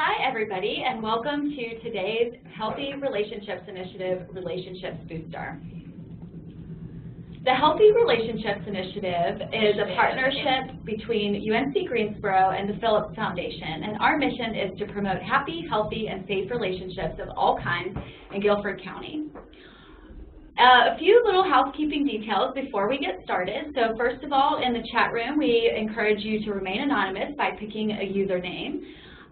Hi, everybody, and welcome to today's Healthy Relationships Initiative Relationships Booster. The Healthy Relationships Initiative is a partnership between UNC Greensboro and the Phillips Foundation, and our mission is to promote happy, healthy, and safe relationships of all kinds in Guilford County. A few little housekeeping details before we get started. So first of all, in the chat room, we encourage you to remain anonymous by picking a username.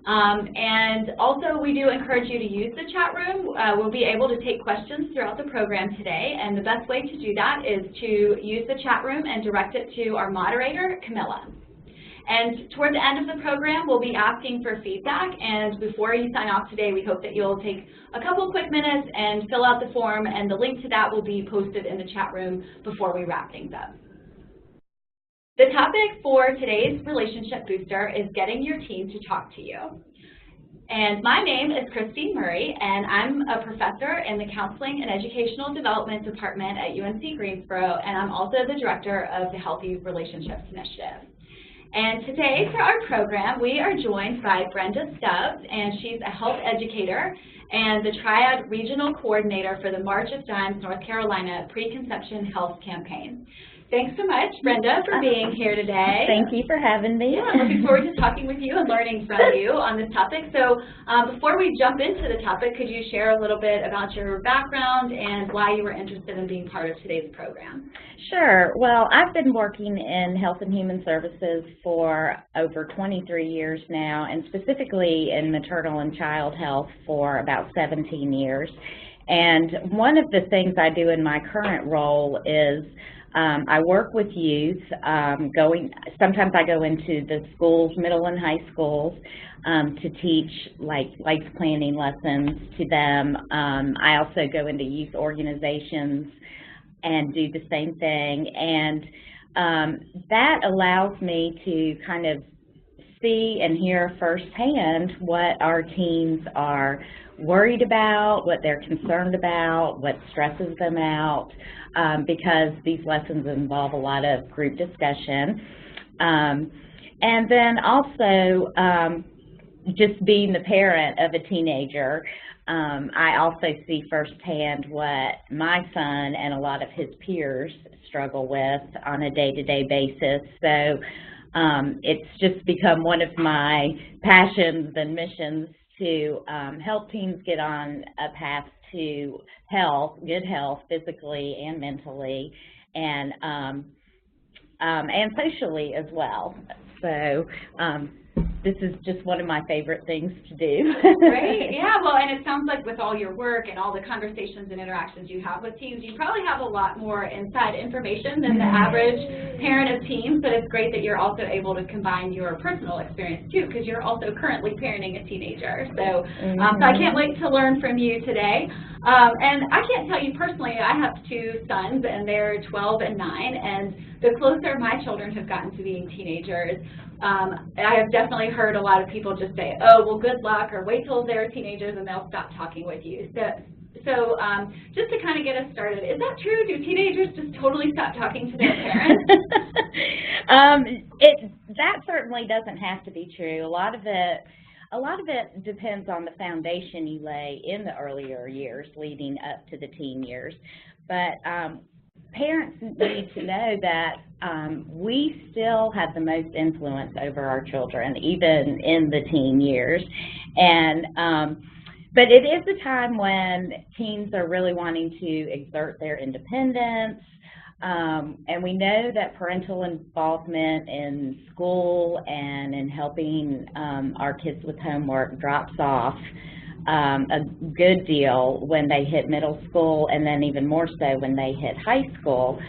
And also, we do encourage you to use the chat room. We'll be able to take questions throughout the program today, and the best way to do that is to use the chat room and direct it to our moderator, Camilla. And toward the end of the program, we'll be asking for feedback, and before you sign off today, we hope that you'll take a couple quick minutes and fill out the form, and the link to that will be posted in the chat room before we wrap things up. The topic for today's Relationship Booster is getting your team to talk to you. And my name is Christine Murray, and I'm a professor in the Counseling and Educational Development Department at UNC Greensboro, and I'm also the director of the Healthy Relationships Initiative. And today for our program, we are joined by Brenda Stubbs, and she's a health educator and the Triad Regional Coordinator for the March of Dimes North Carolina Preconception Health Campaign. Thanks so much, Brenda, for being here today. Thank you for having me. Yeah, I'm looking forward to talking with you and learning from you on this topic. So before we jump into the topic, could you share a little bit about your background and why you were interested in being part of today's program? Sure. Well, I've been working in health and human services for over 23 years now, and specifically in maternal and child health for about 17 years. And one of the things I do in my current role is I work with youth, sometimes I go into the schools, middle and high schools, to teach like life planning lessons to them. I also go into youth organizations and do the same thing, and that allows me to kind of see and hear firsthand what our teens are worried about, what they're concerned about, what stresses them out, because these lessons involve a lot of group discussion. And then also just being the parent of a teenager, I also see firsthand what my son and a lot of his peers struggle with on a day-to-day basis. So it's just become one of my passions and missions to help teens get on a path to health, good health, physically and mentally, and socially as well. So this is just one of my favorite things to do. Great, yeah, well, and it sounds like with all your work and all the conversations and interactions you have with teens, you probably have a lot more inside information than the average parent of teens, but it's great that you're also able to combine your personal experience too, because you're also currently parenting a teenager. So, so I can't wait to learn from you today. And I can't tell you personally, I have two sons, and they're 12 and 9, and the closer my children have gotten to being teenagers, I have definitely heard a lot of people just say, oh, well, good luck, or wait till they're teenagers and they'll stop talking with you. So just to kind of get us started, is that true? Do teenagers just totally stop talking to their parents? That certainly doesn't have to be true. A lot of it depends on the foundation you lay in the earlier years leading up to the teen years. But parents need to know that we still have the most influence over our children, even in the teen years. And but it is a time when teens are really wanting to exert their independence. And we know that parental involvement in school and in helping our kids with homework drops off a good deal when they hit middle school, and then even more so when they hit high school.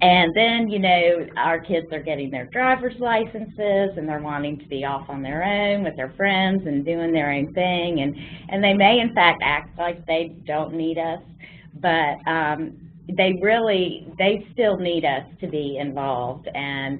And then, you know, our kids are getting their driver's licenses, and they're wanting to be off on their own with their friends and doing their own thing, and they may in fact act like they don't need us, but they still need us to be involved. And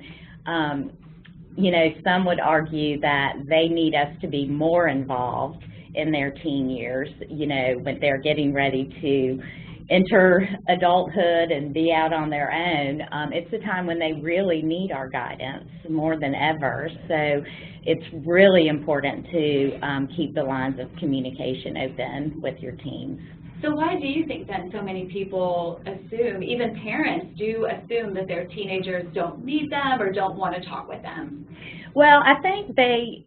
you know, some would argue that they need us to be more involved in their teen years, you know, when they're getting ready to, enter adulthood and be out on their own, it's a time when they really need our guidance more than ever. So it's really important to keep the lines of communication open with your teens. So why do you think then so many people assume, even parents do assume, that their teenagers don't need them or don't want to talk with them? Well, I think they,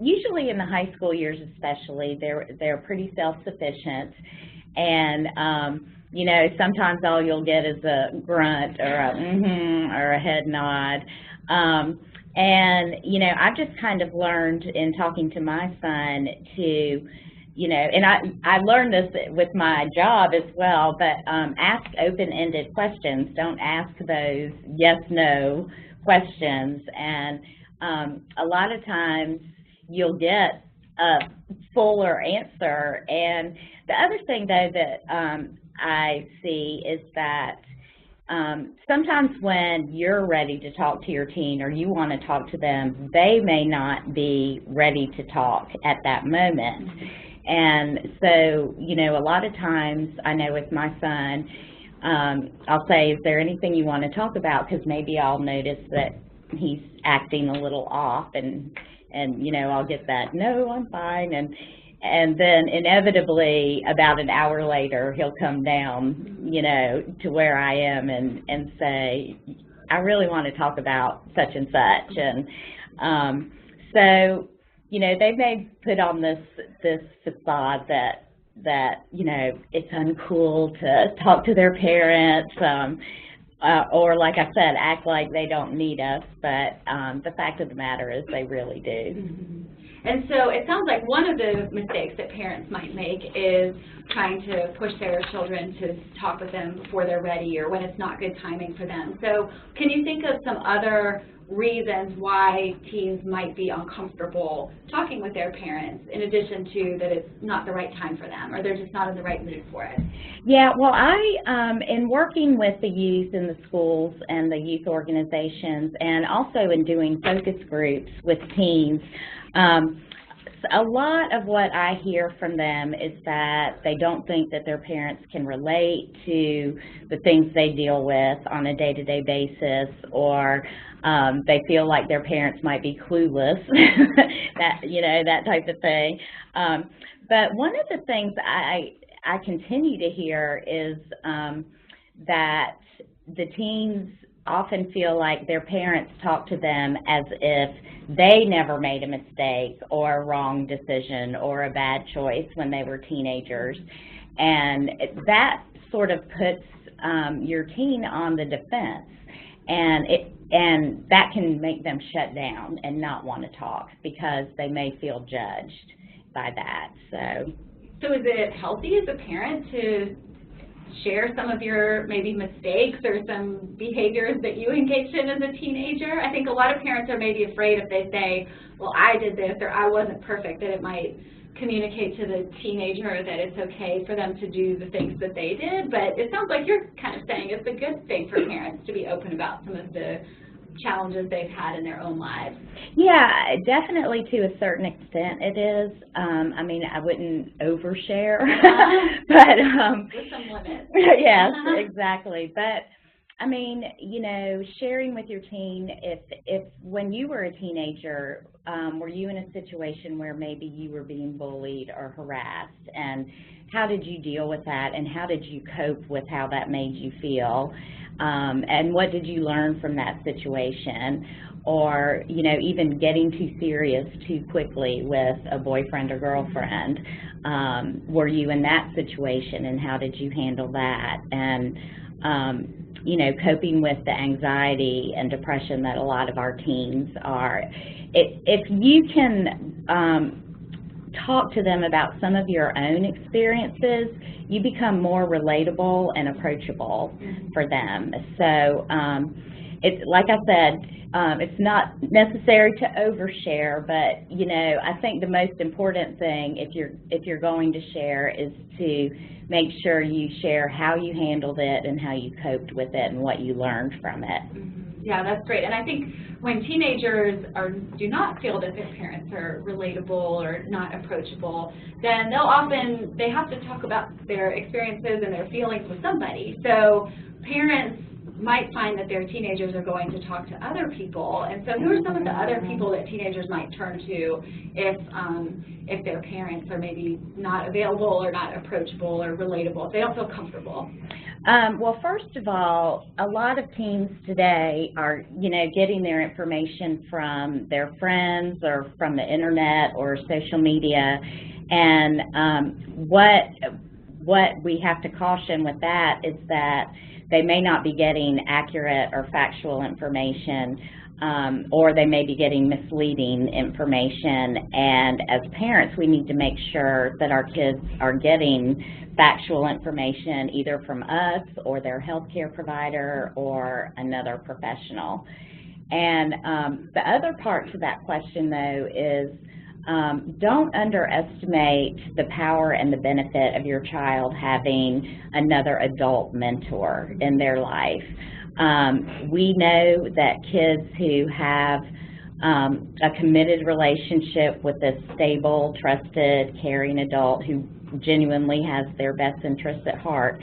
usually in the high school years especially, they're pretty self-sufficient, and you know, sometimes all you'll get is a grunt or a mm-hmm or a head nod. And you know, I've just kind of learned in talking to my son to, you know, and I learned this with my job as well, but ask open-ended questions. Don't ask those yes/no questions. And a lot of times you'll get a fuller answer. And the other thing, though, that I see is that sometimes when you're ready to talk to your teen or you want to talk to them, they may not be ready to talk at that moment. And so, you know, a lot of times, I know with my son, I'll say, is there anything you want to talk about? Because maybe I'll notice that he's acting a little off, and you know, I'll get that, no, I'm fine. And then inevitably, about an hour later, he'll come down, you know, to where I am and say, I really want to talk about such and such. And so, you know, they may put on this facade that you know, it's uncool to talk to their parents, or like I said, act like they don't need us. But the fact of the matter is, they really do. Mm-hmm. And so it sounds like one of the mistakes that parents might make is trying to push their children to talk with them before they're ready or when it's not good timing for them. So can you think of some other reasons why teens might be uncomfortable talking with their parents, in addition to that it's not the right time for them or they're just not in the right mood for it? Yeah, well, in working with the youth in the schools and the youth organizations, and also in doing focus groups with teens, a lot of what I hear from them is that they don't think that their parents can relate to the things they deal with on a day-to-day basis, or they feel like their parents might be clueless, that, you know, that type of thing. But one of the things I continue to hear is that the teens often feel like their parents talk to them as if they never made a mistake or a wrong decision or a bad choice when they were teenagers. And that sort of puts your teen on the defense, and that can make them shut down and not want to talk because they may feel judged by that. So is it healthy as a parent to share some of your maybe mistakes or some behaviors that you engaged in as a teenager? I think a lot of parents are maybe afraid if they say, well, I did this or I wasn't perfect, that it might communicate to the teenager that it's okay for them to do the things that they did. But it sounds like you're kind of saying it's a good thing for parents to be open about some of the challenges they've had in their own lives. Yeah, definitely to a certain extent it is. I mean, I wouldn't overshare, but with some limits. Yes, exactly. But I mean, you know, sharing with your teen, if when you were a teenager, were you in a situation where maybe you were being bullied or harassed, and how did you deal with that, and how did you cope with how that made you feel? And what did you learn from that situation? Or, you know, even getting too serious too quickly with a boyfriend or girlfriend. Were you in that situation, and how did you handle that? And, you know, coping with the anxiety and depression that a lot of our teens are. If you can talk to them about some of your own experiences, you become more relatable and approachable for them. So it's like I said, it's not necessary to overshare, but you know, I think the most important thing if you're going to share is to make sure you share how you handled it and how you coped with it and what you learned from it. Yeah, that's great. And I think when teenagers do not feel that their parents are relatable or not approachable, then they have to talk about their experiences and their feelings with somebody. So parents might find that their teenagers are going to talk to other people. And so who are some of the other people that teenagers might turn to if their parents are maybe not available or not approachable or relatable, if they don't feel comfortable? Well, first of all, a lot of teens today are, getting their information from their friends or from the internet or social media. And what we have to caution with that is that they may not be getting accurate or factual information, or they may be getting misleading information. And as parents, we need to make sure that our kids are getting factual information either from us or their healthcare provider or another professional. And the other part to that question, though, is don't underestimate the power and the benefit of your child having another adult mentor in their life. We know that kids who have a committed relationship with a stable, trusted, caring adult who genuinely has their best interests at heart,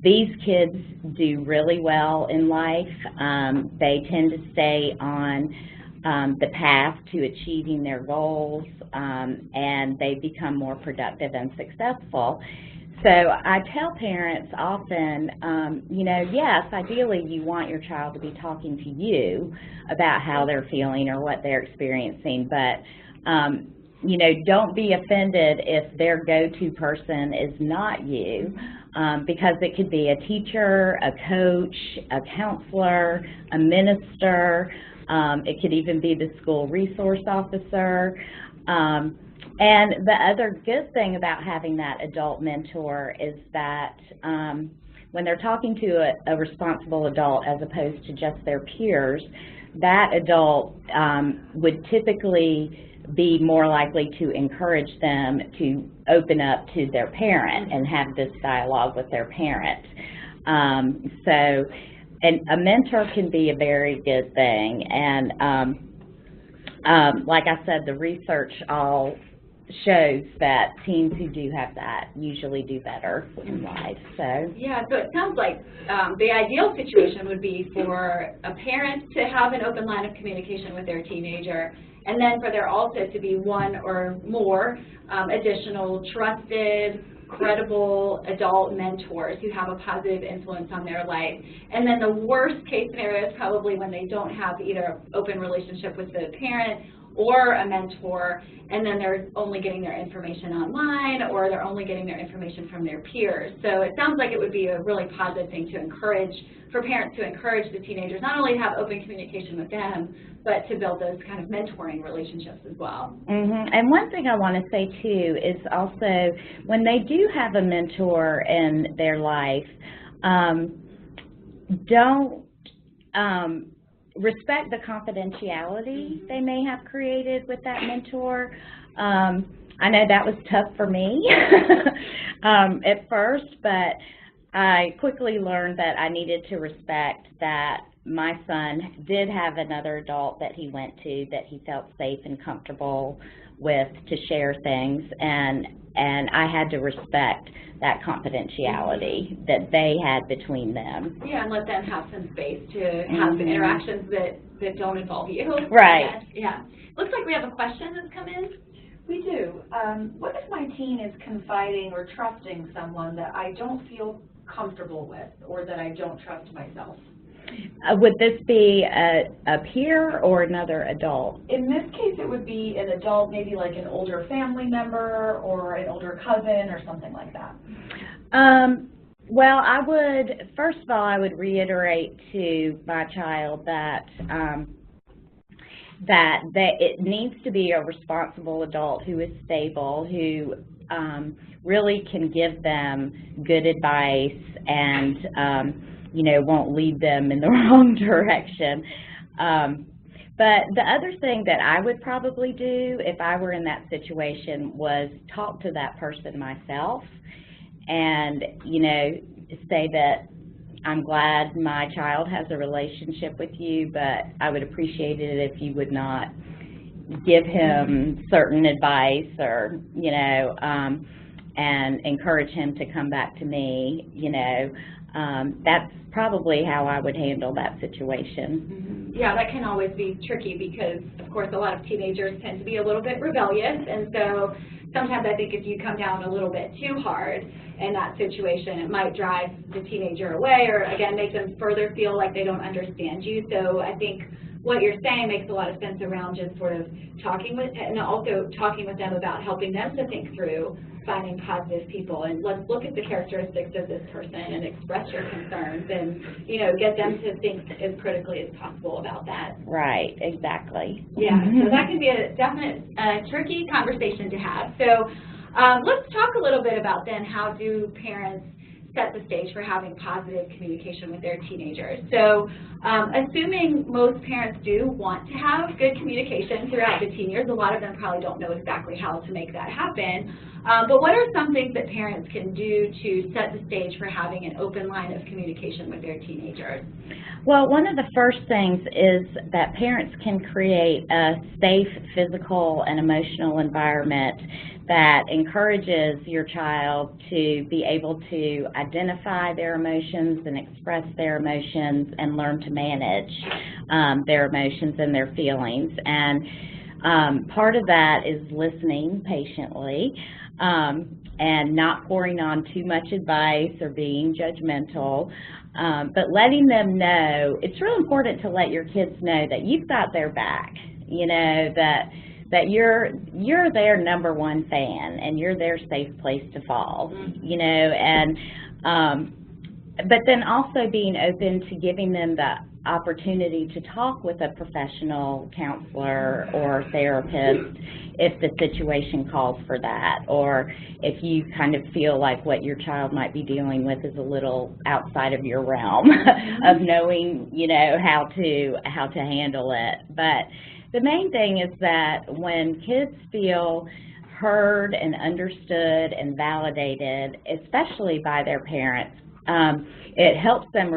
these kids do really well in life. They tend to stay on the path to achieving their goals, and they become more productive and successful. So I tell parents often, yes, ideally you want your child to be talking to you about how they're feeling or what they're experiencing, but don't be offended if their go-to person is not you, because it could be a teacher, a coach, a counselor, a minister. It could even be the school resource officer. And the other good thing about having that adult mentor is that when they're talking to a responsible adult as opposed to just their peers, that adult would typically be more likely to encourage them to open up to their parent and have this dialogue with their parent. And a mentor can be a very good thing. And like I said, the research all shows that teens who do have that usually do better in life. So yeah, so it sounds like the ideal situation would be for a parent to have an open line of communication with their teenager, and then for there also to be one or more additional trusted, credible adult mentors who have a positive influence on their life. And then the worst case scenario is probably when they don't have either an open relationship with the parent or a mentor, and then they're only getting their information online, or they're only getting their information from their peers. So it sounds like it would be a really positive thing to encourage, for parents to encourage the teenagers, not only to have open communication with them, but to build those kind of mentoring relationships as well. Mm-hmm. And one thing I want to say too is also when they do have a mentor in their life, respect the confidentiality they may have created with that mentor. I know that was tough for me at first, but I quickly learned that I needed to respect that my son did have another adult that he went to that he felt safe and comfortable with to share things, and I had to respect that confidentiality that they had between them. Yeah, and let them have some space to have interactions that don't involve you. Right. Yeah. Looks like we have a question that's come in. We do. What if my teen is confiding or trusting someone that I don't feel comfortable with, or that I don't trust myself? Would this be a peer or another adult? In this case, it would be an adult, maybe like an older family member or an older cousin or something like that. Well, first of all, I would reiterate to my child that it needs to be a responsible adult who is stable, who really can give them good advice and won't lead them in the wrong direction. But the other thing that I would probably do if I were in that situation was talk to that person myself and, say that, I'm glad my child has a relationship with you, but I would appreciate it if you would not give him certain advice or, and encourage him to come back to me, that's probably how I would handle that situation. Yeah, that can always be tricky because, of course, a lot of teenagers tend to be a little bit rebellious, and so sometimes I think if you come down a little bit too hard in that situation, it might drive the teenager away or, again, make them further feel like they don't understand you. So I think what you're saying makes a lot of sense around just sort of talking with, and also talking with them about helping them to think through finding positive people, and let's look at the characteristics of this person and express your concerns and, get them to think as critically as possible about that. Right, exactly. Yeah, so that can be a definite tricky conversation to have. So let's talk a little bit about then how do parents set the stage for having positive communication with their teenagers. So assuming most parents do want to have good communication throughout the teen years, a lot of them probably don't know exactly how to make that happen. But what are some things that parents can do to set the stage for having an open line of communication with their teenagers? Well, one of the first things is that parents can create a safe physical and emotional environment that encourages your child to be able to identify their emotions and express their emotions and learn to manage their emotions and their feelings. And part of that is listening patiently and not pouring on too much advice or being judgmental, but letting them know, it's real important to let your kids know that you've got their back, that you're their number one fan and you're their safe place to fall, and but then also being open to giving them the opportunity to talk with a professional counselor or therapist if the situation calls for that, or if you kind of feel like what your child might be dealing with is a little outside of your realm of knowing, how to handle it. But the main thing is that when kids feel heard and understood and validated, especially by their parents, it helps them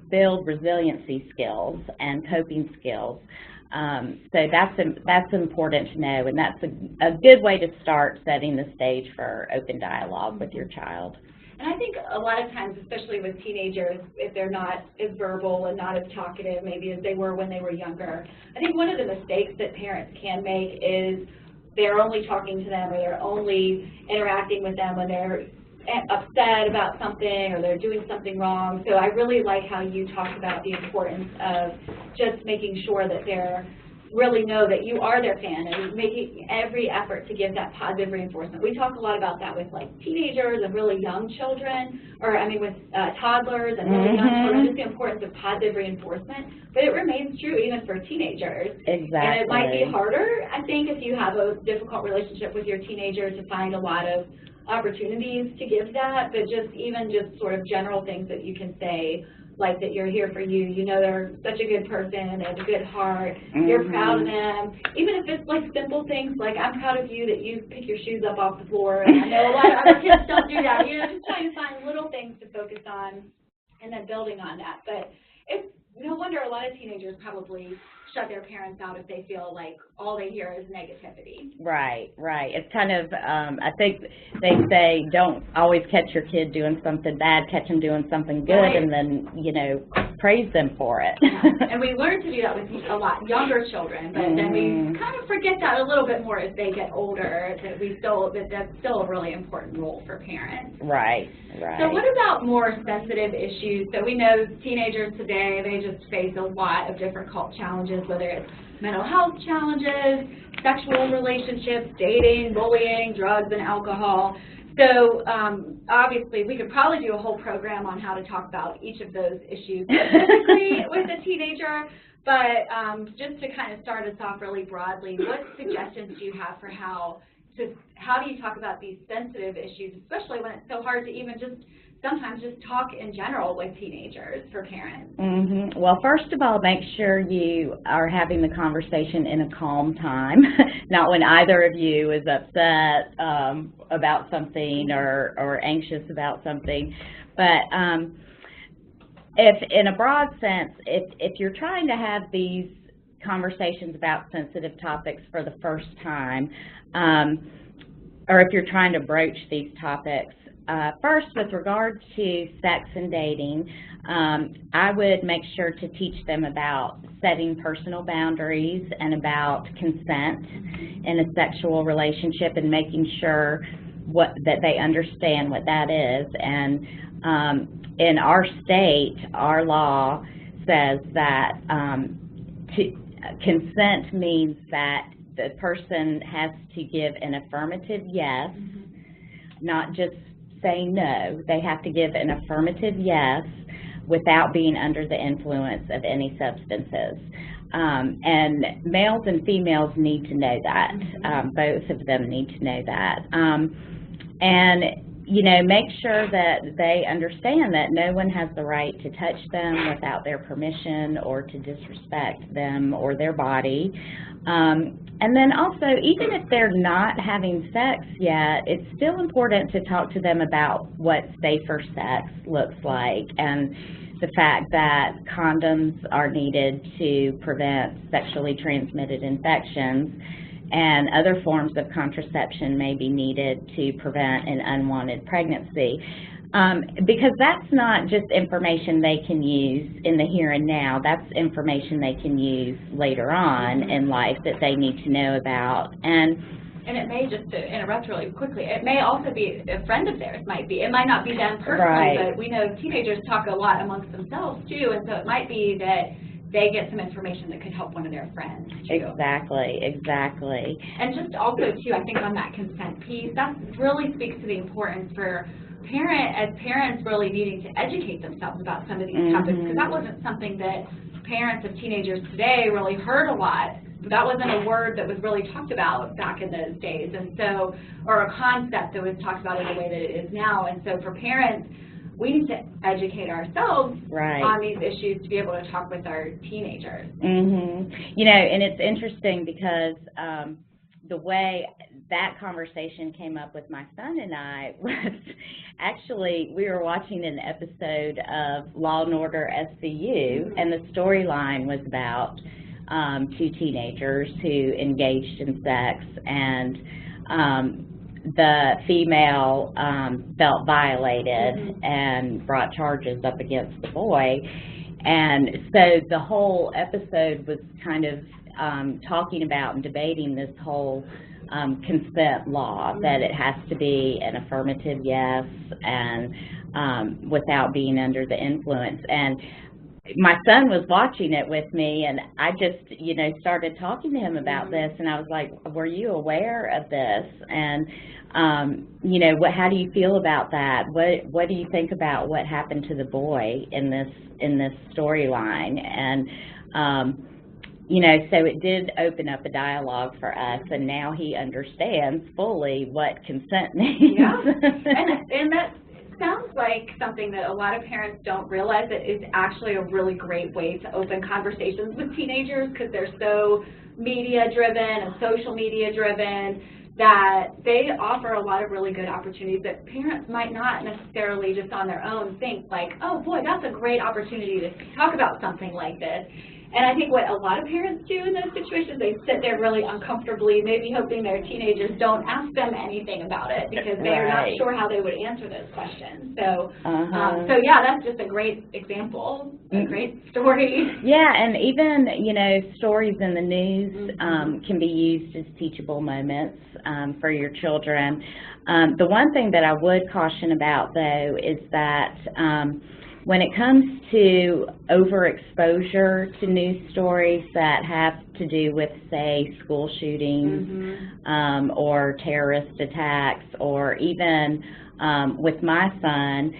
build resiliency skills and coping skills. So that's important to know, and that's a good way to start setting the stage for open dialogue with your child. And I think a lot of times, especially with teenagers, if they're not as verbal and not as talkative maybe as they were when they were younger, I think one of the mistakes that parents can make is they're only talking to them or they're only interacting with them when they're upset about something or they're doing something wrong. So I really like how you talked about the importance of just making sure that they're really know that you are their fan and making every effort to give that positive reinforcement. We talk a lot about that with like teenagers and really young children, or I mean with toddlers and really young children, just the importance of positive reinforcement. But it remains true even for teenagers. Exactly. And it might be harder, I think, if you have a difficult relationship with your teenager to find a lot of opportunities to give that, but just sort of general things that you can say, like that you're here for you, they're such a good person, they have a good heart, you're proud of them, even if it's like simple things like I'm proud of you that you pick your shoes up off the floor, and I know a lot of other kids don't do that, just trying to find little things to focus on and then building on that. But it's no wonder a lot of teenagers probably shut their parents out if they feel like all they hear is negativity. Right. It's kind of, I think they say don't always catch your kid doing something bad, catch them doing something good, right, and then, praise them for it. Yeah. And we learn to do that with a lot younger children, but then we kind of forget that a little bit more as they get older, that that's still a really important role for parents. Right. So what about more sensitive issues? So we know teenagers today, they just face a lot of different challenges, whether it's mental health challenges, sexual relationships, dating, bullying, drugs, and alcohol. So obviously we could probably do a whole program on how to talk about each of those issues specifically with a teenager, but just to kind of start us off really broadly, what suggestions do you have for how do you talk about these sensitive issues, especially when it's so hard to even sometimes just talk in general with teenagers for parents? Well, first of all, make sure you are having the conversation in a calm time, not when either of you is upset about something or anxious about something. But if in a broad sense, if you're trying to have these conversations about sensitive topics for the first time, or if you're trying to broach these topics, first, with regard to sex and dating, I would make sure to teach them about setting personal boundaries and about consent in a sexual relationship, and making sure that they understand what that is. And in our state, our law says that consent means that the person has to give an affirmative yes, not just say no. They have to give an affirmative yes without being under the influence of any substances. And males and females need to know that. Both of them need to know that. And, you know, make sure that they understand that no one has the right to touch them without their permission, or to disrespect them or their body. And then also, even if they're not having sex yet, it's still important to talk to them about what safer sex looks like, and the fact that condoms are needed to prevent sexually transmitted infections, and other forms of contraception may be needed to prevent an unwanted pregnancy. Because that's not just information they can use in the here and now, that's information they can use later on in life that they need to know about. And it may, just to interrupt really quickly, it may also be a friend of theirs, it might not be them personally, right. But we know teenagers talk a lot amongst themselves too, and so it might be that they get some information that could help one of their friends too. Exactly, exactly. And just also too, I think on that consent piece, that really speaks to the importance for parents really needing to educate themselves about some of these topics, because that wasn't something that parents of teenagers today really heard a lot. That wasn't a word that was really talked about back in those days, and so, or a concept that was talked about in the way that it is now. And so for parents, we need to educate ourselves on these issues to be able to talk with our teenagers. You know, and it's interesting because the way that conversation came up with my son and I was actually, we were watching an episode of Law and Order SVU, and the storyline was about two teenagers who engaged in sex, and the female felt violated and brought charges up against the boy. And so the whole episode was kind of talking about and debating this whole consent law, that it has to be an affirmative yes, and without being under the influence. And my son was watching it with me, and I just, you know, started talking to him about this, and I was like, were you aware of this? And, you know, how do you feel about that? What do you think about what happened to the boy in this storyline? And, you know, so it did open up a dialogue for us, and now he understands fully what consent means. Yeah, and that sounds like something that a lot of parents don't realize that is actually a really great way to open conversations with teenagers, because they're so media-driven and social media-driven that they offer a lot of really good opportunities that parents might not necessarily just on their own think like, oh boy, that's a great opportunity to talk about something like this. And I think what a lot of parents do in those situations, they sit there really uncomfortably, maybe hoping their teenagers don't ask them anything about it, because they're not sure how they would answer those questions. So, so yeah, that's just a great example, a great story. Yeah, and even, you know, stories in the news can be used as teachable moments for your children. The one thing that I would caution about, though, is that when it comes to overexposure to news stories that have to do with, say, school shootings or terrorist attacks, or even with my son,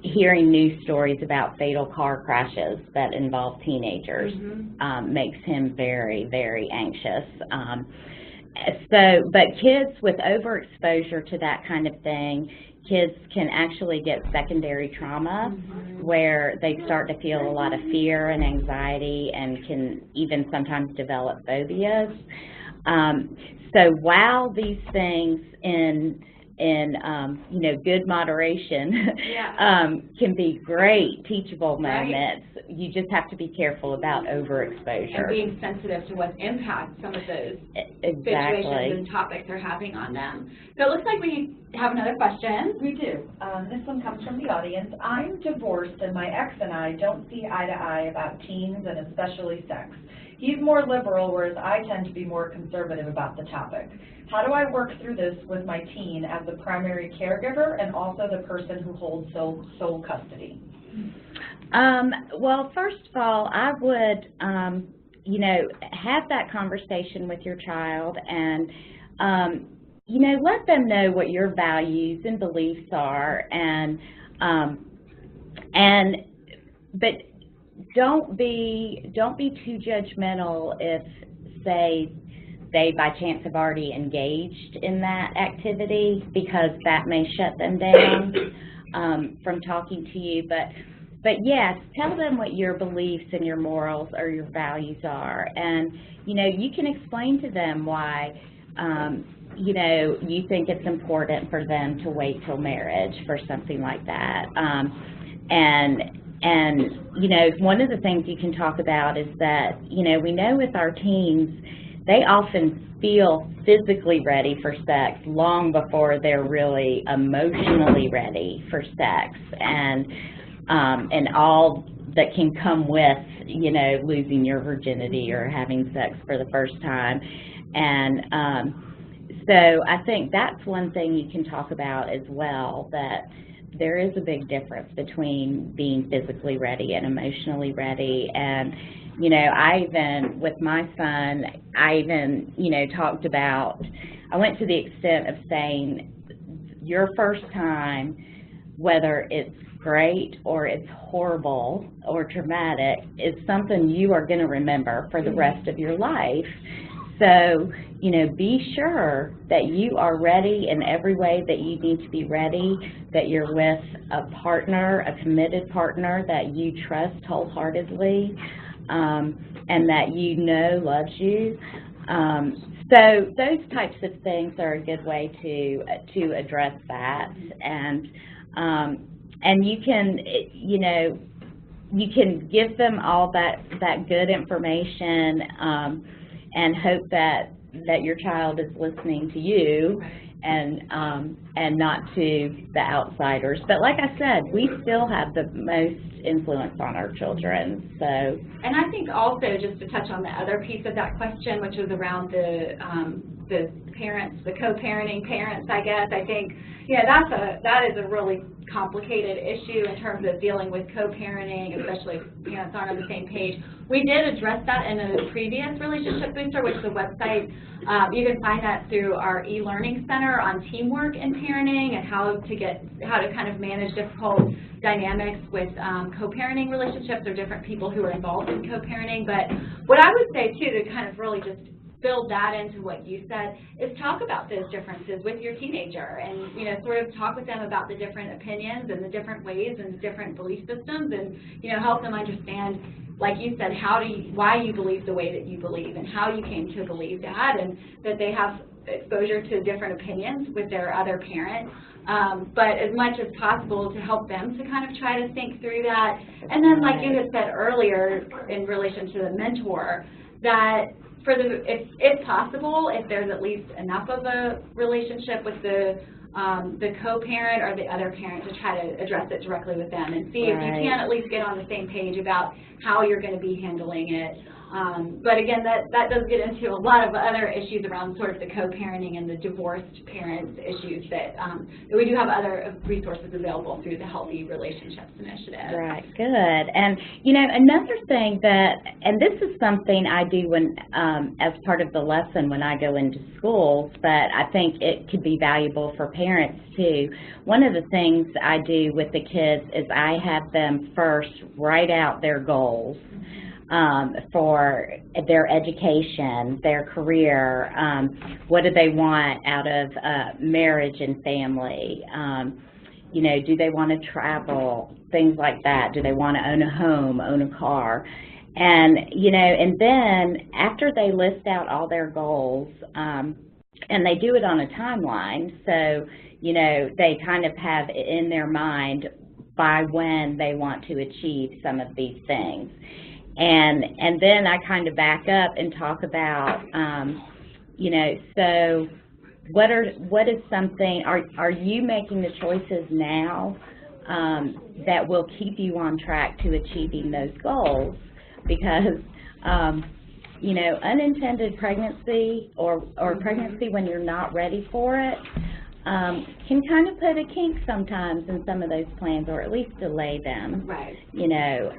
hearing news stories about fatal car crashes that involve teenagers makes him very, very anxious. But kids with overexposure to that kind of thing, kids can actually get secondary trauma where they start to feel a lot of fear and anxiety, and can even sometimes develop phobias. So while these things in you know, good moderation, Yeah. can be great teachable Right. moments. You just have to be careful about And overexposure. being sensitive to what impact some of those Exactly. situations and topics are having on them. So it looks like we have another question. We do. This one comes from the audience. I'm divorced and my ex and I don't see eye to eye about teens and especially sex. He's more liberal, whereas I tend to be more conservative about the topic. How do I work through this with my teen as the primary caregiver and also the person who holds sole custody? Well, first of all, I would, you know, have that conversation with your child and, you know, let them know what your values and beliefs are, but don't be too judgmental if, say, they by chance have already engaged in that activity, because that may shut them down from talking to you. But yes, tell them what your beliefs and your morals or your values are, and you know, you can explain to them why you know, you think it's important for them to wait till marriage for something like that. And you know, one of the things you can talk about is that, you know, we know with our teens, they often feel physically ready for sex long before they're really emotionally ready for sex, and all that can come with, you know, losing your virginity or having sex for the first time. And so I think that's one thing you can talk about as well, that there is a big difference between being physically ready and emotionally ready. And you know, with my son, you know, talked about, I went to the extent of saying, your first time, whether it's great or it's horrible or traumatic, is something you are going to remember for the rest of your life. So, you know, be sure that you are ready in every way that you need to be ready, that you're with a partner, a committed partner that you trust wholeheartedly, and that you know loves you. So those types of things are a good way to address that, and you can, you know, you can give them all that good information, and hope that your child is listening to you and not to the outsiders. But like I said, we still have the most influence on our children. So, and I think also, just to touch on the other piece of that question, which was around the parents, the co-parenting parents, I guess, I think, yeah, that is a really complicated issue in terms of dealing with co-parenting, especially if parents aren't on the same page. We did address that in a previous relationship booster, which is a website. You can find that through our e-learning center on teamwork in parenting and how to kind of manage difficult dynamics with co-parenting relationships or different people who are involved in co-parenting. But what I would say too, to kind of really just build that into what you said, is talk about those differences with your teenager, and you know, sort of talk with them about the different opinions and the different ways and the different belief systems, and you know, help them understand, like you said, why you believe the way that you believe and how you came to believe that, and that they have exposure to different opinions with their other parent. But as much as possible to help them to kind of try to think through that. And then, like you had said earlier in relation to the mentor, that if possible, if there's at least enough of a relationship with the co-parent or the other parent, to try to address it directly with them and see if you can at least get on the same page about how you're going to be handling it. But again, that does get into a lot of other issues around sort of the co-parenting and the divorced parents issues that we do have other resources available through the Healthy Relationships Initiative. Right, good. And you know, another thing that, and this is something I do when as part of the lesson when I go into schools, but I think it could be valuable for parents too. One of the things I do with the kids is I have them first write out their goals for their education, their career, what do they want out of marriage and family, you know, do they want to travel, things like that, do they want to own a home, own a car, and you know, and then after they list out all their goals, and they do it on a timeline, so you know, they kind of have in their mind by when they want to achieve some of these things. And then I kind of back up and talk about, you know, so what is something, are you making the choices now that will keep you on track to achieving those goals? Because, you know, unintended pregnancy or pregnancy when you're not ready for it can kind of put a kink sometimes in some of those plans, or at least delay them. Right. You know,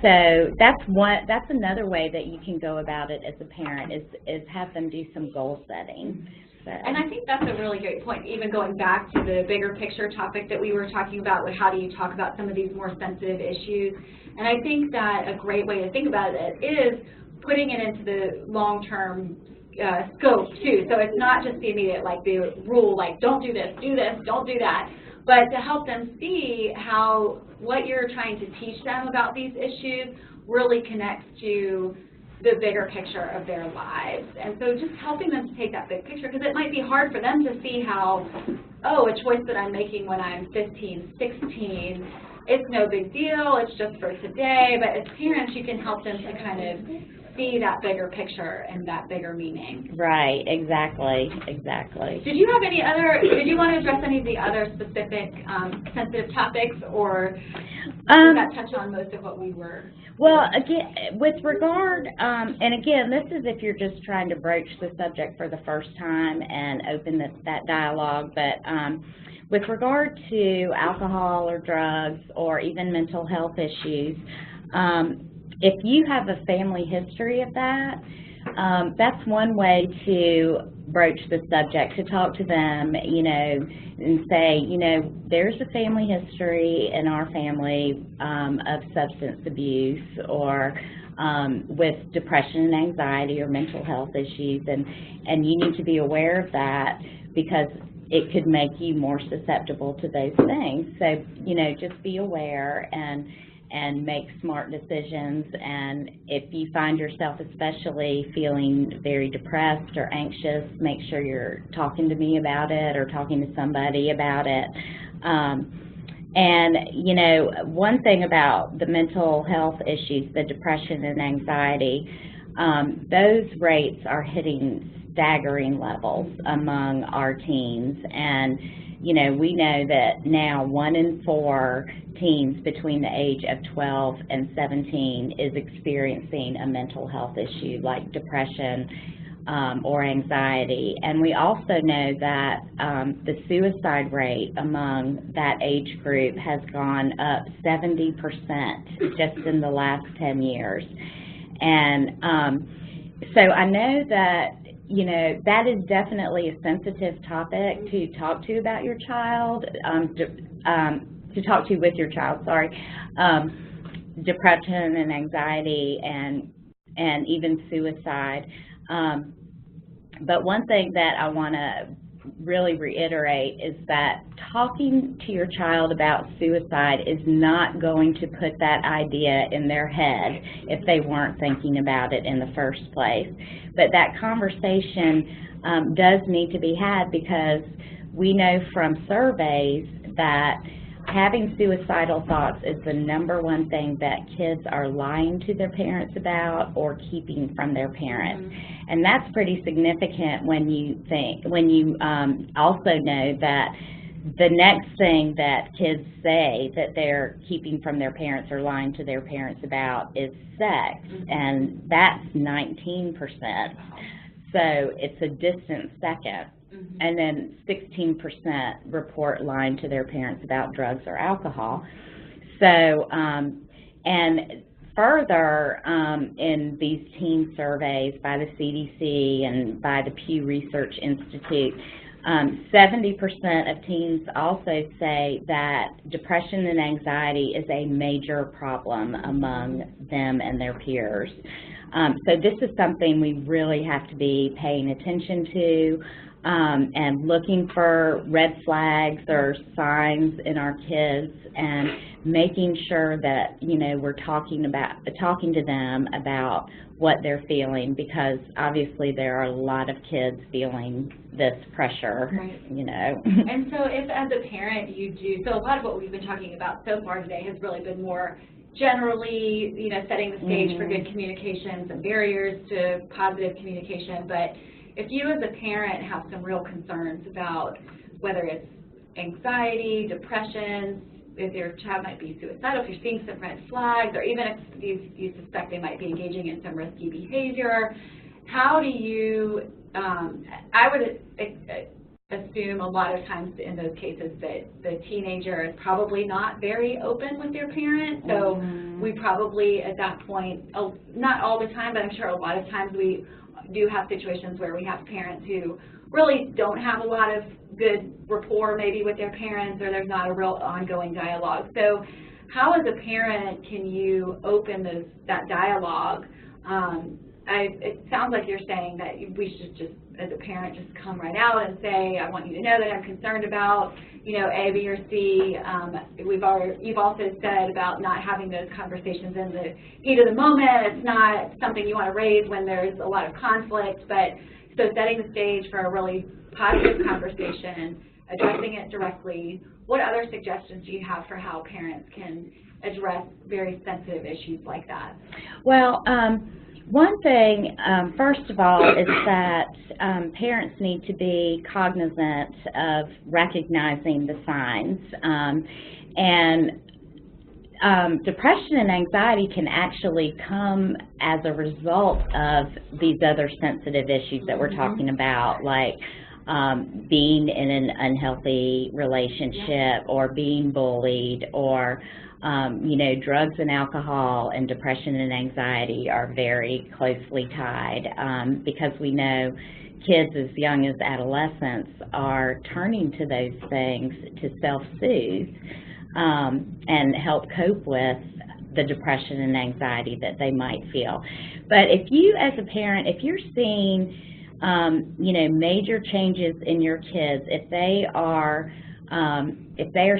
so that's another way that you can go about it as a parent, is have them do some goal setting. So. And I think that's a really great point, even going back to the bigger picture topic that we were talking about, with how do you talk about some of these more sensitive issues. And I think that a great way to think about it is putting it into the long-term scope too. So it's not just the immediate, like the rule, like don't do this, don't do that, but to help them see how what you're trying to teach them about these issues really connects to the bigger picture of their lives. And so just helping them to take that big picture, because it might be hard for them to see how, oh, a choice that I'm making when I'm 15, 16, it's no big deal, it's just for today. But as parents, you can help them to kind of see that bigger picture and that bigger meaning. Right, exactly, exactly. Did you want to address any of the other specific sensitive topics, or did that touch on most of what we were? Well, again, with regard, and again, this is if you're just trying to broach the subject for the first time and open that dialogue, but with regard to alcohol or drugs or even mental health issues, if you have a family history of that, that's one way to broach the subject, to talk to them, you know, and say, you know, there's a family history in our family of substance abuse or with depression and anxiety or mental health issues, and you need to be aware of that because it could make you more susceptible to those things. So, you know, just be aware and make smart decisions. And if you find yourself especially feeling very depressed or anxious, make sure you're talking to me about it or talking to somebody about it. And, you know, one thing about the mental health issues, the depression and anxiety, those rates are hitting staggering levels among our teens. And, you know, we know that now 1 in 4 teens between the age of 12 and 17 is experiencing a mental health issue like depression or anxiety. And we also know that the suicide rate among that age group has gone up 70% just in the last 10 years. And so I know that, you know, that is definitely a sensitive topic to talk to about your child, to talk to with your child, depression and anxiety and even suicide. But one thing that I want to really reiterate is that talking to your child about suicide is not going to put that idea in their head if they weren't thinking about it in the first place. But that conversation does need to be had, because we know from surveys that having suicidal thoughts is the #1 thing that kids are lying to their parents about or keeping from their parents. Mm-hmm. And that's pretty significant when you also know that the next thing that kids say that they're keeping from their parents or lying to their parents about is sex, mm-hmm. and that's 19%. So it's a distant second. Mm-hmm. And then 16% report lying to their parents about drugs or alcohol. So, and further, in these teen surveys by the CDC and by the Pew Research Institute, 70% of teens also say that depression and anxiety is a major problem among them and their peers. So this is something we really have to be paying attention to. and looking for red flags or signs in our kids, and making sure that, you know, we're talking to them about what they're feeling, because obviously there are a lot of kids feeling this pressure, right. You know. And so if as a parent you do, so a lot of what we've been talking about so far today has really been more generally, you know, setting the stage for good communications and barriers to positive communication. But if you as a parent have some real concerns about whether it's anxiety, depression, if your child might be suicidal, if you're seeing some red flags, or even if you suspect they might be engaging in some risky behavior, how do you, I would assume a lot of times in those cases that the teenager is probably not very open with their parent, so we probably at that point, not all the time, but I'm sure a lot of times we do have situations where we have parents who really don't have a lot of good rapport maybe with their parents, or there's not a real ongoing dialogue. So how as a parent can you open that dialogue? It sounds like you're saying that we should just, as a parent, just come right out and say, I want you to know that I'm concerned about, you know, A, B, or C. You've also said about not having those conversations in the heat of the moment. It's not something you want to raise when there's a lot of conflict, but so setting the stage for a really positive conversation, addressing it directly. What other suggestions do you have for how parents can address very sensitive issues like that? Well, one thing, first of all, is that parents need to be cognizant of recognizing the signs. Depression and anxiety can actually come as a result of these other sensitive issues that we're talking about, like being in an unhealthy relationship, or being bullied, or you know, drugs and alcohol and depression and anxiety are very closely tied, because we know kids as young as adolescents are turning to those things to self-soothe and help cope with the depression and anxiety that they might feel. But if you as a parent, if you're seeing you know, major changes in your kids, if they are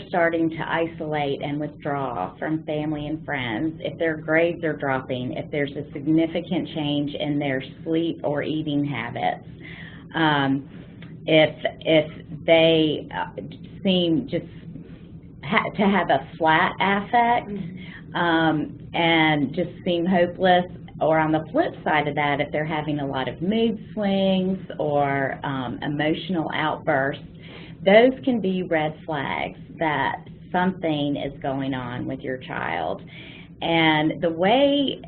starting to isolate and withdraw from family and friends, if their grades are dropping, if there's a significant change in their sleep or eating habits, if they seem just to have a flat affect and just seem hopeless, or on the flip side of that, if they're having a lot of mood swings or emotional outbursts, those can be red flags that something is going on with your child. And the way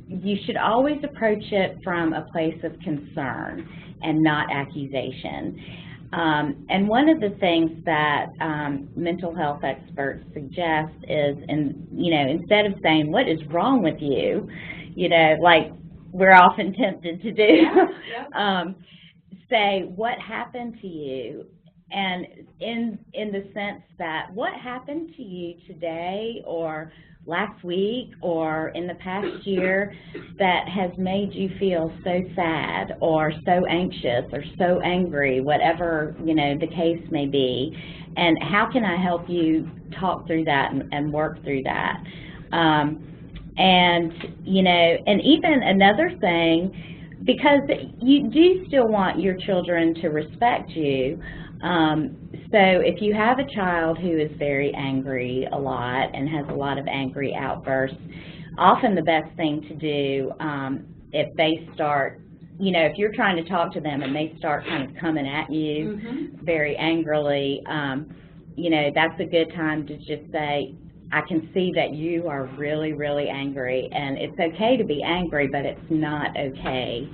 you should always approach it from a place of concern and not accusation. And one of the things that mental health experts suggest is, you know, instead of saying, what is wrong with you, you know, like we're often tempted to do, say, what happened to you? And in the sense that what happened to you today or last week or in the past year that has made you feel so sad or so anxious or so angry, whatever, you know, the case may be, and how can I help you talk through that and work through that? And, you know, and even another thing, because you do still want your children to respect you, so if you have a child who is very angry a lot and has a lot of angry outbursts, often the best thing to do, if they start, you know, if you're trying to talk to them and they start kind of coming at you very angrily, you know, that's a good time to just say, I can see that you are really, really angry, and it's okay to be angry, but it's not okay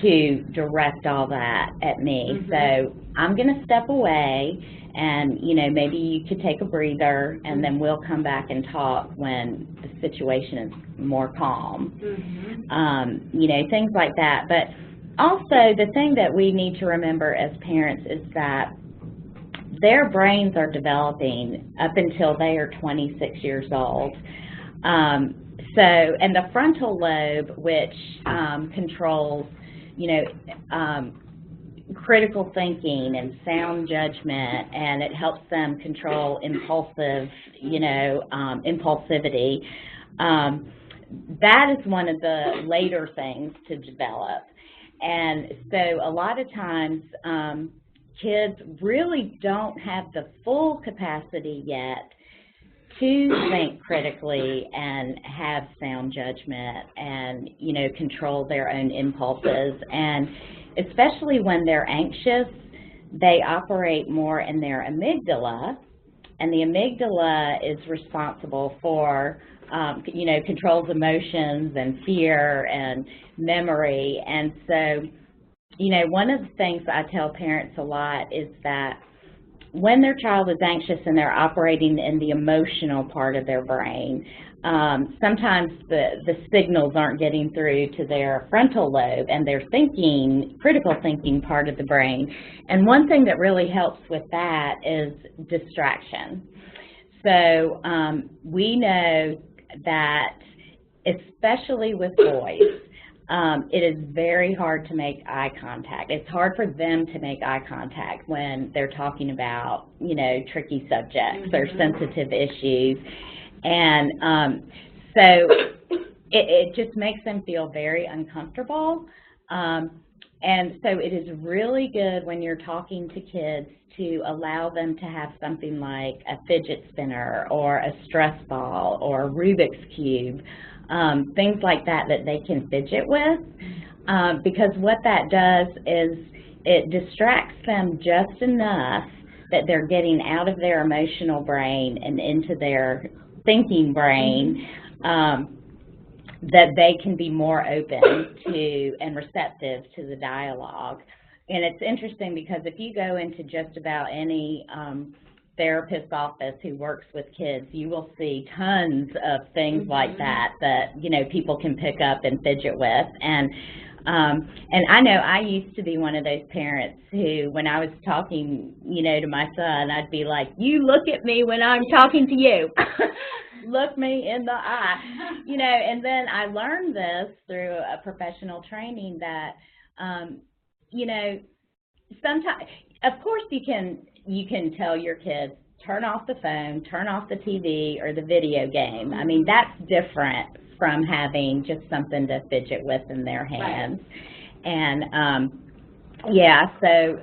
to direct all that at me. So I'm going to step away, and, you know, maybe you could take a breather, and then we'll come back and talk when the situation is more calm. You know, things like that. But also, the thing that we need to remember as parents is that their brains are developing up until they are 26 years old. And the frontal lobe, which controls, you know, critical thinking and sound judgment, and it helps them control impulsivity. That is one of the later things to develop. And so a lot of times kids really don't have the full capacity yet to think critically and have sound judgment and, control their own impulses. And especially when they're anxious, they operate more in their amygdala, and the amygdala is responsible for, controls emotions and fear and memory. And so, one of the things I tell parents a lot is that when their child is anxious and they're operating in the emotional part of their brain, sometimes the signals aren't getting through to their frontal lobe and their critical thinking part of the brain. And one thing that really helps with that is distraction. So we know that, especially with boys, it is very hard to make eye contact. It's hard for them to make eye contact when they're talking about, tricky subjects or sensitive issues. And so it just makes them feel very uncomfortable. And so it is really good when you're talking to kids to allow them to have something like a fidget spinner or a stress ball or a Rubik's Cube. Things like that they can fidget with, because what that does is it distracts them just enough that they're getting out of their emotional brain and into their thinking brain, that they can be more open to and receptive to the dialogue. And it's interesting because if you go into just about any therapist's office who works with kids, you will see tons of things like that people can pick up and fidget with. And I know I used to be one of those parents who, when I was talking, to my son, I'd be like, "You look at me when I'm talking to you." Look me in the eye, and then I learned this through a professional training that, sometimes, of course, you can tell your kids, turn off the phone, turn off the TV or the video game. I mean, that's different from having just something to fidget with in their hands. Right. And so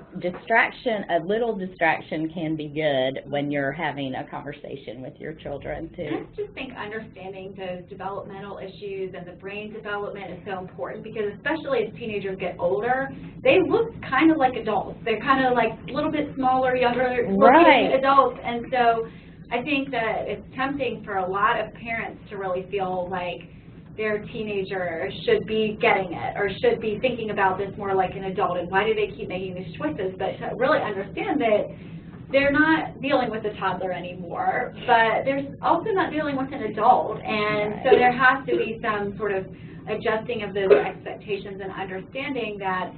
a little distraction can be good when you're having a conversation with your children too. I just think understanding those developmental issues and the brain development is so important, because especially as teenagers get older, they look kind of like adults. They're kind of like a little bit smaller, younger looking adults. And so I think that it's tempting for a lot of parents to really feel like their teenager should be getting it or should be thinking about this more like an adult, and why do they keep making these choices? But to really understand that they're not dealing with a toddler anymore, but they're also not dealing with an adult, and so there has to be some sort of adjusting of those expectations and understanding that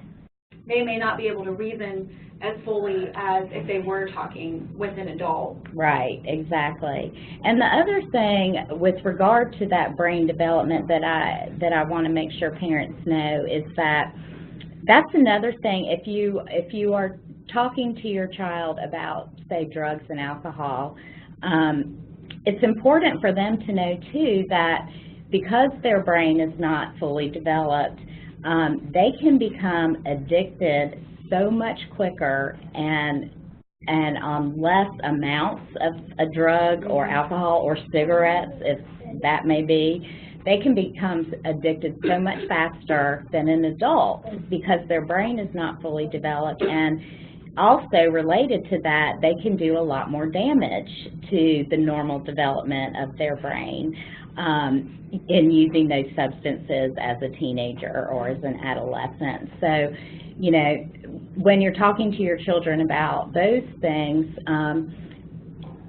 they may not be able to reason as fully as if they were talking with an adult. Right, exactly. And the other thing with regard to that brain development that I want to make sure parents know is that that's another thing. If you are talking to your child about, say, drugs and alcohol, it's important for them to know too that because their brain is not fully developed, they can become addicted so much quicker and on less amounts of a drug or alcohol or cigarettes, if that may be. They can become addicted so much faster than an adult because their brain is not fully developed. And also related to that, they can do a lot more damage to the normal development of their brain in using those substances as a teenager or as an adolescent. So, when you're talking to your children about those things,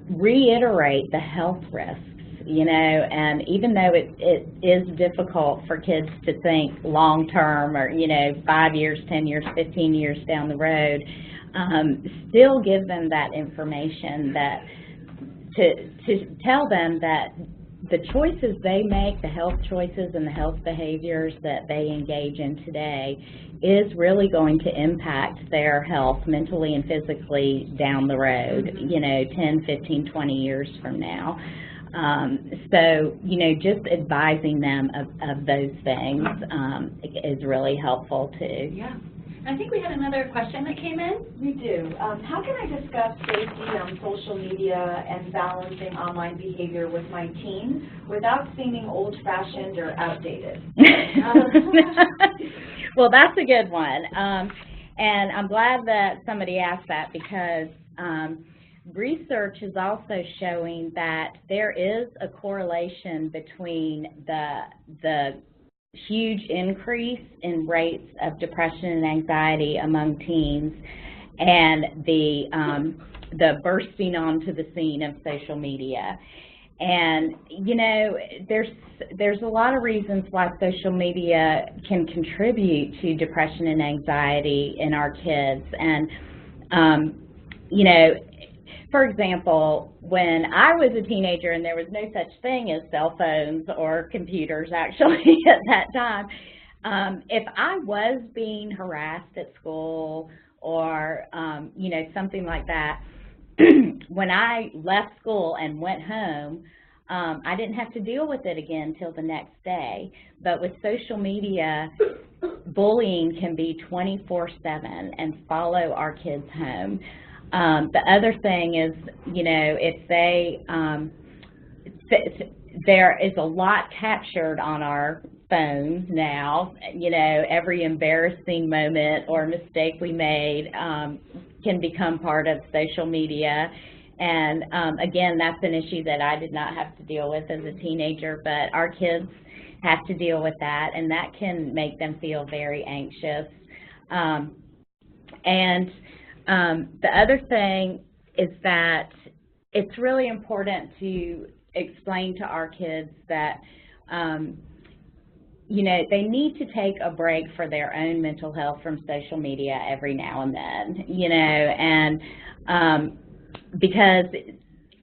reiterate the health risks, and even though it is difficult for kids to think long term or, 5 years, 10 years, 15 years down the road, still give them that information that to tell them that the choices they make, the health choices and the health behaviors that they engage in today is really going to impact their health mentally and physically down the road, you know, 10, 15, 20 years from now. So, you know, just advising them of those things is really helpful too. Yeah. I think we had another question that came in. We do. How can I discuss safety on social media and balancing online behavior with my teen without seeming old-fashioned or outdated? Well, that's a good one. And I'm glad that somebody asked that, because research is also showing that there is a correlation between the huge increase in rates of depression and anxiety among teens and the bursting onto the scene of social media. And, you know, there's a lot of reasons why social media can contribute to depression and anxiety in our kids. And, you know, for example, when I was a teenager and there was no such thing as cell phones or computers actually at that time, if I was being harassed at school or, you know, something like that, when I left school and went home, I didn't have to deal with it again till the next day. But with social media, bullying can be 24/7 and follow our kids home. The other thing is, you know, if there is a lot captured on our phones now, you know, every embarrassing moment or mistake we made can become part of social media. And again, that's an issue that I did not have to deal with as a teenager, but our kids have to deal with that, and that can make them feel very anxious. The other thing is that it's really important to explain to our kids that, you know, they need to take a break for their own mental health from social media every now and then, you know, and because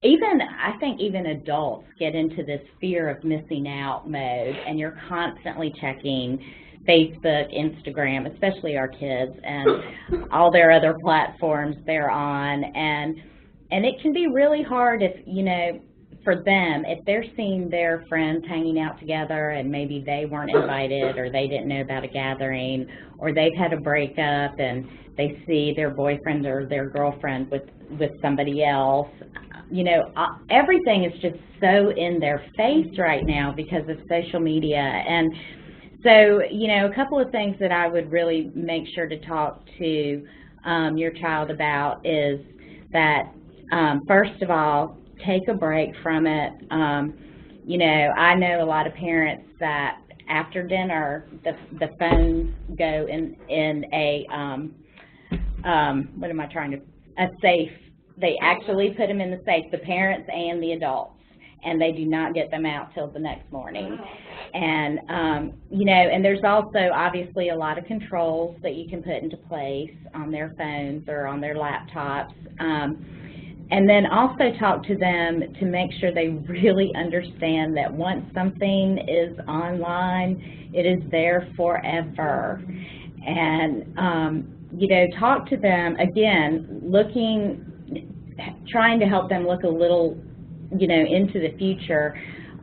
I think even adults get into this fear of missing out mode, and you're constantly checking Facebook, Instagram, especially our kids, and all their other platforms they're on, and it can be really hard if, you know, for them, if they're seeing their friends hanging out together and maybe they weren't invited or they didn't know about a gathering, or they've had a breakup and they see their boyfriend or their girlfriend with somebody else. You know, everything is just so in their face right now because of social media. And so, you know, a couple of things that I would really make sure to talk to your child about is that, first of all, take a break from it. You know, I know a lot of parents that after dinner, the phones go in a, a safe. They actually put them in the safe, the parents and the adults, and they do not get them out till the next morning. And, you know, and there's also obviously a lot of controls that you can put into place on their phones or on their laptops. And then also talk to them to make sure they really understand that once something is online, it is there forever. And, you know, talk to them, again, trying to help them look a little, you know, into the future.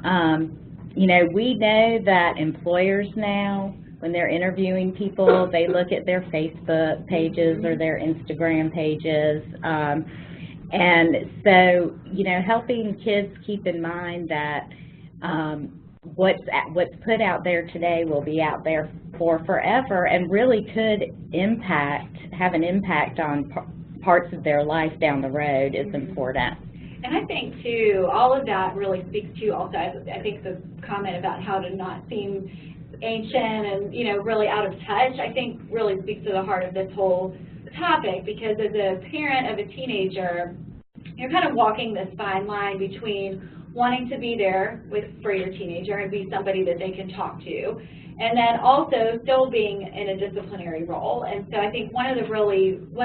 You know, we know that employers now, when they're interviewing people, they look at their Facebook pages or their Instagram pages. And so, you know, helping kids keep in mind that what's put out there today will be out there for forever, and really could have an impact on parts of their life down the road is important. And I think, too, all of that really speaks to also, I think the comment about how to not seem ancient and, you know, really out of touch, I think really speaks to the heart of this whole topic, because as a parent of a teenager, you're kind of walking this fine line between wanting to be there for your teenager and be somebody that they can talk to, and then also still being in a disciplinary role. And so I think one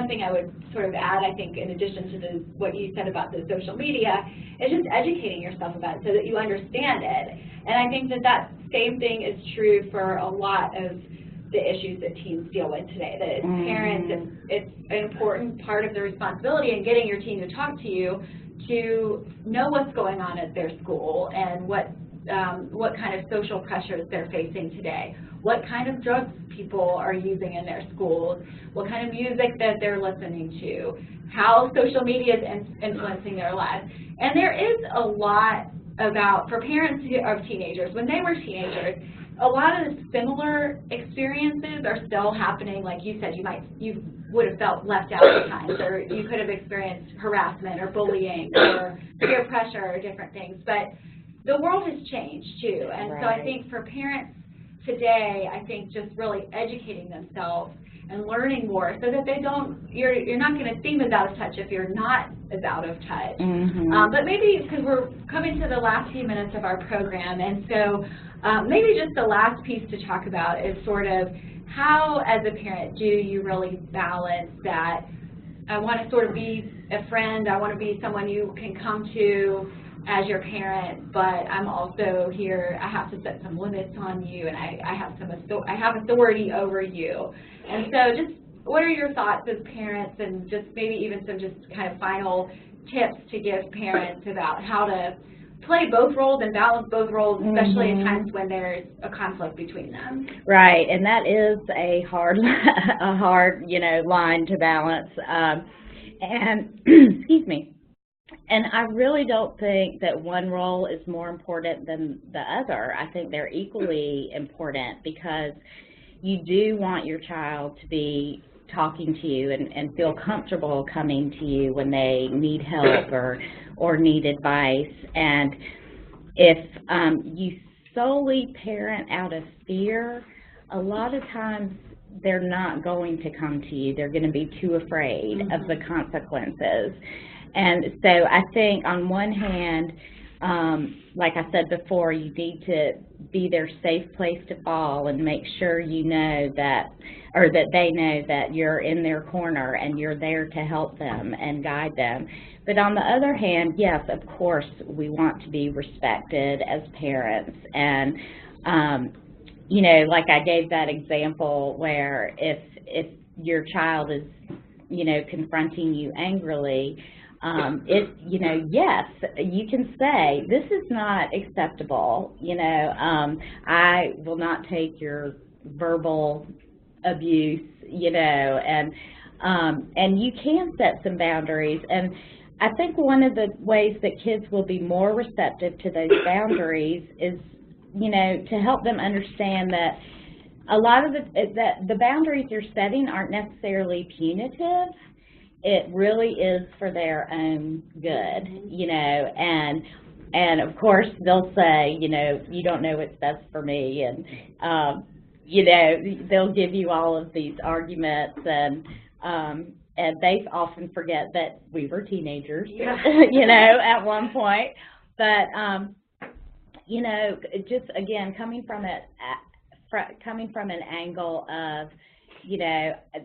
thing I would sort of add, I think, in addition to what you said about the social media, is just educating yourself about it so that you understand it. And I think that same thing is true for a lot of the issues that teens deal with today, that as parents, it's an important part of the responsibility in getting your teen to talk to you to know what's going on at their school and what kind of social pressures they're facing today, what kind of drugs people are using in their schools, what kind of music that they're listening to, how social media is influencing their lives. And there is a lot about, for parents of teenagers, when they were teenagers, a lot of the similar experiences are still happening. Like you said, you would have felt left out at times, or you could have experienced harassment or bullying or peer pressure or different things. But the world has changed too, and so I think for parents today, I think just really educating themselves and learning more so that you're not going to seem as out of touch if you're not as out of touch. But maybe, because we're coming to the last few minutes of our program, and so maybe just the last piece to talk about is sort of how, as a parent, do you really balance that? I want to sort of be a friend, I want to be someone you can come to as your parent, but I'm also here, I have to set some limits on you, and I have authority over you. And so just what are your thoughts as parents, and just maybe even some just kind of final tips to give parents about how to play both roles and balance both roles, especially in times when there's a conflict between them. Right, and that is a hard line to balance. And excuse me. And I really don't think that one role is more important than the other. I think they're equally important, because you do want your child to be talking to you and feel comfortable coming to you when they need help or need advice. And if you solely parent out of fear, a lot of times they're not going to come to you. They're going to be too afraid of the consequences. And so I think on one hand, like I said before, you need to be their safe place to fall and make sure you know that, or that they know that you're in their corner and you're there to help them and guide them. But on the other hand, yes, of course, we want to be respected as parents. And, like I gave that example where if your child is, confronting you angrily, yes, you can say, this is not acceptable, I will not take your verbal abuse, and you can set some boundaries. And I think one of the ways that kids will be more receptive to those boundaries is, to help them understand that a lot of the boundaries you're setting aren't necessarily punitive. It really is for their own good, and of course they'll say, you don't know what's best for me, and they'll give you all of these arguments, and they often forget that we were teenagers, at one point. But just again, coming from an angle of,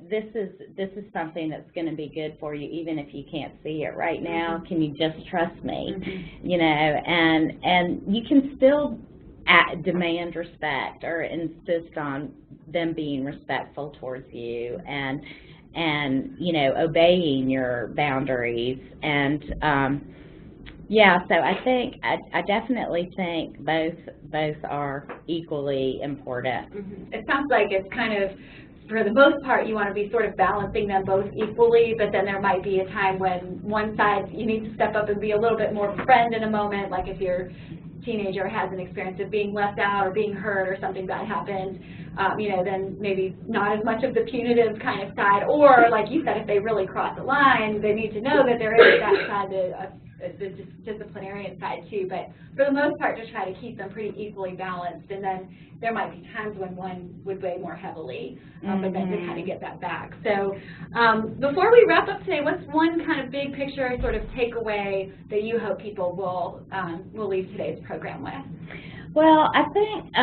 this is something that's going to be good for you, even if you can't see it right now. Can you just trust me? And you can still demand respect or insist on them being respectful towards you and obeying your boundaries. And so I definitely think both are equally important. It sounds like it's kind of, for the most part, you want to be sort of balancing them both equally, but then there might be a time when one side, you need to step up and be a little bit more friend in a moment, like if your teenager has an experience of being left out or being hurt or something bad happened, then maybe not as much of the punitive kind of side, or like you said, if they really cross the line, they need to know that there is that side, the disciplinarian side too, but for the most part to try to keep them pretty equally balanced, and then there might be times when one would weigh more heavily, but then to kind of get that back. So before we wrap up today, what's one kind of big picture sort of takeaway that you hope people will leave today's program with? Well, I think,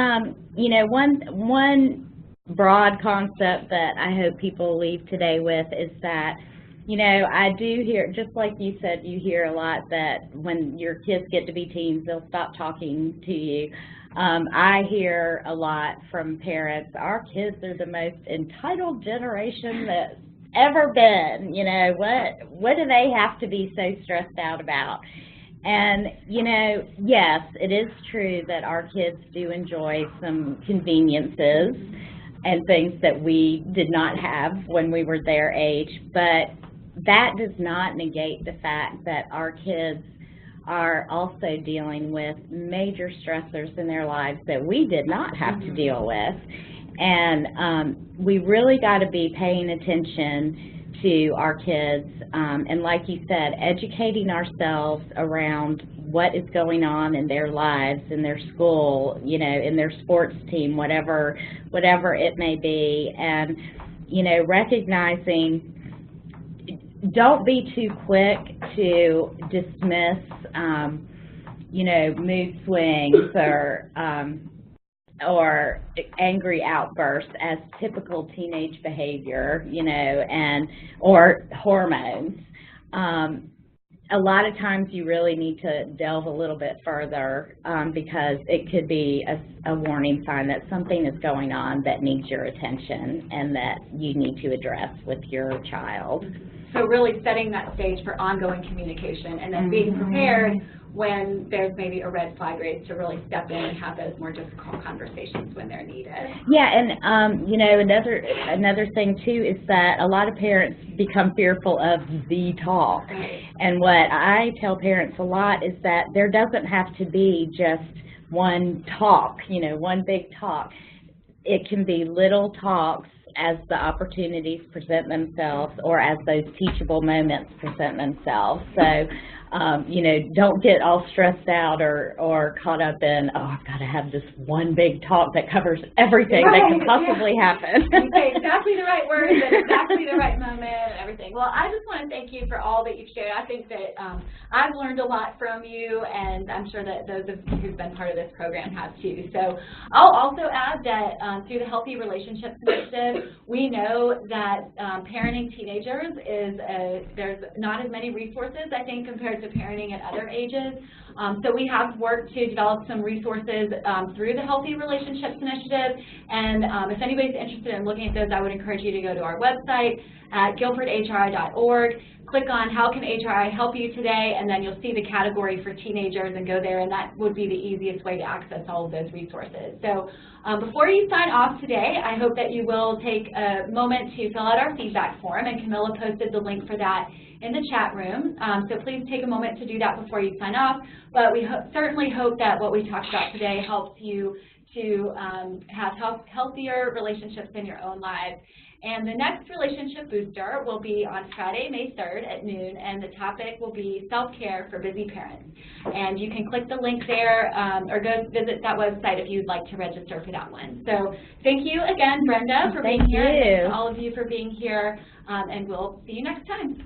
you know, one broad concept that I hope people leave today with is that, you know, I do hear, just like you said, you hear a lot that when your kids get to be teens, they'll stop talking to you. I hear a lot from parents, our kids are the most entitled generation that's ever been. You know, what do they have to be so stressed out about? And, you know, yes, it is true that our kids do enjoy some conveniences and things that we did not have when we were their age, but that does not negate the fact that our kids are also dealing with major stressors in their lives that we did not have to deal with. And we really got to be paying attention to our kids, and like you said, educating ourselves around what is going on in their lives, in their school, you know, in their sports team, whatever it may be, and, you know, recognizing, don't be too quick to dismiss, you know, mood swings or angry outbursts as typical teenage behavior, you know, or hormones. A lot of times you really need to delve a little bit further because it could be a warning sign that something is going on that needs your attention and that you need to address with your child. So really setting that stage for ongoing communication and then being prepared when there's maybe a red flag raised to really step in and have those more difficult conversations when they're needed. Yeah, and you know, another thing too is that a lot of parents become fearful of the talk. Right. And what I tell parents a lot is that there doesn't have to be just one talk, you know, one big talk. It can be little talks as the opportunities present themselves or as those teachable moments present themselves. So, you know, don't get all stressed out or caught up in, oh, I've got to have this one big talk that covers everything that could possibly happen. You say exactly the right words at exactly the right moment and everything. Well, I just want to thank you for all that you've shared. I think that I've learned a lot from you, and I'm sure that those of you who've been part of this program have too. So I'll also add that through the Healthy Relationships Initiative, we know that parenting teenagers there's not as many resources, I think, compared to parenting at other ages. So we have worked to develop some resources through the Healthy Relationships Initiative, and if anybody's interested in looking at those, I would encourage you to go to our website at guilfordhri.org, click on How Can HRI Help You Today, and then you'll see the category for teenagers and go there, and that would be the easiest way to access all of those resources. So before you sign off today, I hope that you will take a moment to fill out our feedback form, and Camilla posted the link for that in the chat room. So please take a moment to do that before you sign off. But we certainly hope that what we talked about today helps you to have healthier relationships in your own lives. And the next Relationship Booster will be on Friday, May 3rd at noon, and the topic will be self-care for busy parents. And you can click the link there or go visit that website if you'd like to register for that one. So thank you again, Brenda, for being here. And thanks to all of you for being here, and we'll see you next time.